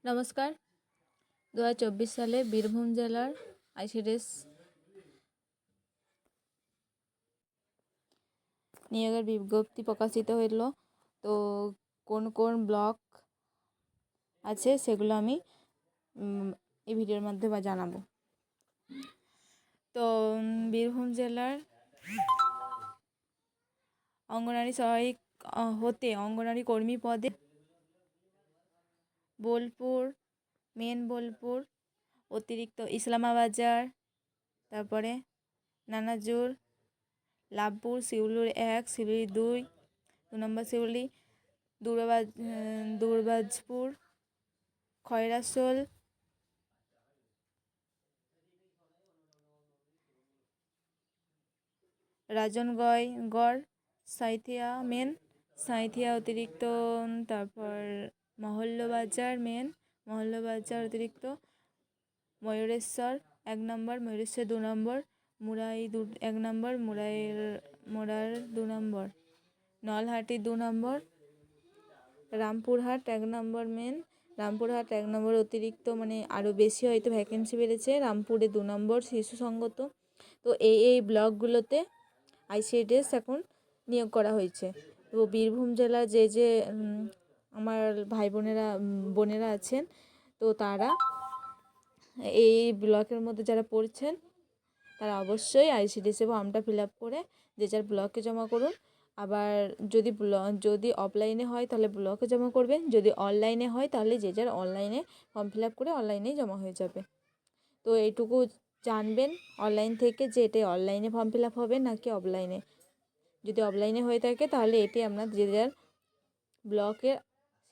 নমস্কার। 2024 সালে বীরভূম জেলার আইসিডিএস নিয়োগের বিজ্ঞপ্তি প্রকাশিত হইল। তো কোন কোন ব্লক আছে সেগুলো আমি এই ভিডিওর মাধ্যমে জানাবো। তো বীরভূম জেলার অঙ্গনারী সহায়িক হতে অঙ্গনারী কর্মী পদে বোলপুর, মেন বোলপুর, অতিরিক্ত ইসলামাবাজার, তারপরে নানাজুর, লাভপুর, শিউলুর 1, শিউলি 2 নম্বর শিউলি, দুর্বাজপুর, খয়রাসোল, রাজনগড়, সাঁইথিয়া মেন, সাঁইথিয়া অতিরিক্ত, তারপর মহল্লবাজার মেন, মহল্লবাজার অতিরিক্ত, ময়ূরেশ্বর 1 নম্বর, ময়ূরেশ্বর 2 নম্বর, মুরাই 1 নম্বর, মোড়ার 2 নম্বর, নলহাটি 2 নম্বর, রামপুরহাট 1 নম্বর মেন, রামপুরহাট 1 নম্বর অতিরিক্ত, মানে আরও বেশি হয়তো ভ্যাকেন্সি বেড়েছে। রামপুরে 2 নম্বর শিশু সঙ্গত। তো এই ব্লকগুলোতে আইসিডিএস এখন নিয়োগ করা হয়েছে। তো বীরভূম জেলার যে আমার ভাই বোনেরা আছেন, তো তারা এই ব্লকের মধ্যে যারা পড়ছেন তারা অবশ্যই আইসিডিএসে ফর্মটা ফিল আপ করে যে যার ব্লকে জমা করুন। আবার যদি অফলাইনে হয় তাহলে ব্লকে জমা করবেন, যদি অনলাইনে হয় তাহলে যে যার অনলাইনে ফর্ম ফিল আপ করে অনলাইনেই জমা হয়ে যাবে। তো এইটুকু জানবেন অনলাইন থেকে যে এটাই অনলাইনে ফর্ম ফিল আপ হবে নাকি অফলাইনে। যদি অফলাইনে হয়ে থাকে তাহলে এটি আপনার যে যার ব্লকের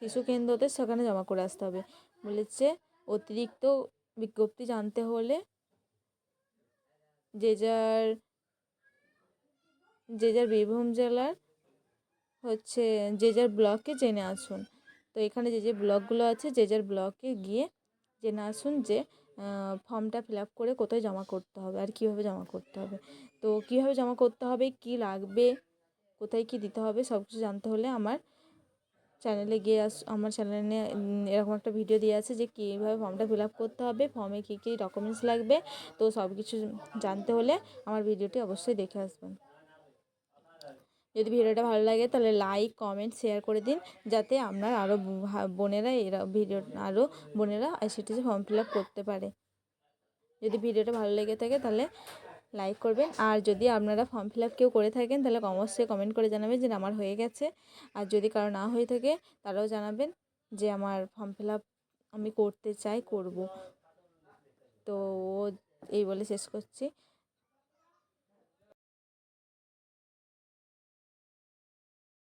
শিশু কেন্দ্রতে সেখানে জমা করে আসতে হবে। বলেছে অতিরিক্ত বিজ্ঞপ্তি জানতে হলে যে যার বীরভূম জেলার যে যার ব্লকে জেনে আসুন। তো এখানে যে ব্লকগুলো আছে যে যার ব্লকে গিয়ে জেনে আসুন যে ফর্মটা ফিল আপ করে কোথায় জমা করতে হবে আর কীভাবে জমা করতে হবে। তো কীভাবে জমা করতে হবে, কী লাগবে, কোথায় কী দিতে হবে, সব কিছু জানতে হলে আমার চ্যানেলে গিয়ে আমার চ্যানেলে এরকম একটা ভিডিও দিয়ে আছে যে কীভাবে ফর্মটা ফিল আপ করতে হবে, ফর্মে কী কী ডকুমেন্টস লাগবে। তো সব কিছু জানতে হলে আমার ভিডিওটি অবশ্যই দেখে আসবেন। যদি ভিডিওটা ভালো লাগে তাহলে লাইক, কমেন্ট, শেয়ার করে দিন, যাতে আপনার আরও বোনেরা আইসিডিএসে ফর্ম ফিল আপ করতে পারে। যদি ভিডিওটা ভালো লেগে থাকে তাহলে লাইক করবেন। আর যদি আপনারা ফর্ম ফিল আপ কেউ করে থাকেন তাহলে অবশ্যই কমেন্ট করে জানাবেন যে আমার হয়ে গেছে। আর যদি কারো না হয়ে থাকে তারাও জানাবেন যে আমার ফর্ম ফিল আপ আমি করতে চাই, করব। তো এই বলে শেষ করছি।